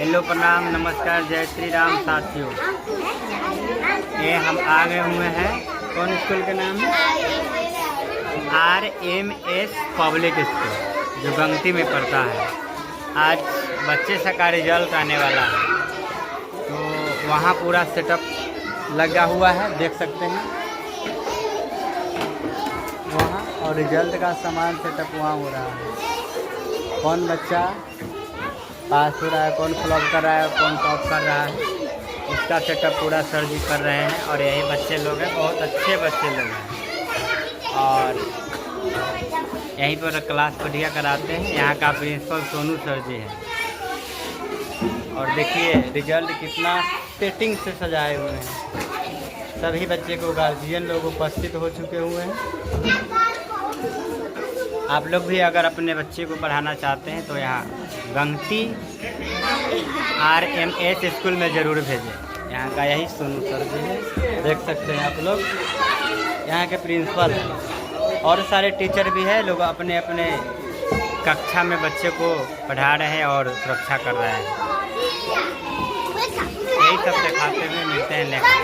Hello प्रणाम नमस्कार जय श्री राम साथियों। ये हम आ गए हुए हैं, कौन स्कूल का नाम है? RMS पब्लिक स्कूल जो गंगती में पड़ता है। आज बच्चे का रिजल्ट आने वाला है, तो वहाँ पूरा सेटअप लगा हुआ है, देख सकते हैं वहाँ। और रिजल्ट का सामान सेटअप वहाँ हो रहा है। कौन बच्चा पास हो रहा है, कौन फ्लॉप कर रहा है, कौन टॉप कर रहा है, इसका सेटअप पूरा सर जी कर रहे हैं। और यही बच्चे लोग हैं, बहुत अच्छे बच्चे लोग हैं और यहीं पर क्लास बढ़िया कराते हैं। यहाँ का प्रिंसिपल सोनू सर जी हैं। और देखिए रिजल्ट कितना सेटिंग से सजाए हुए हैं। सभी बच्चे को गार्जियन लोग उपस्थित हो चुके हुए हैं। आप लोग भी अगर अपने बच्चे को पढ़ाना चाहते हैं तो यहाँ गंगती RMS स्कूल में ज़रूर भेजें। यहाँ का यही सोनू सर जी है, देख सकते हैं आप लोग। यहाँ के प्रिंसिपल हैं और सारे टीचर भी हैं। लोग अपने अपने कक्षा में बच्चे को पढ़ा रहे हैं और सुरक्षा कर रहे हैं। यही सब सिखाते हुए मिलते हैं नेक्स्ट।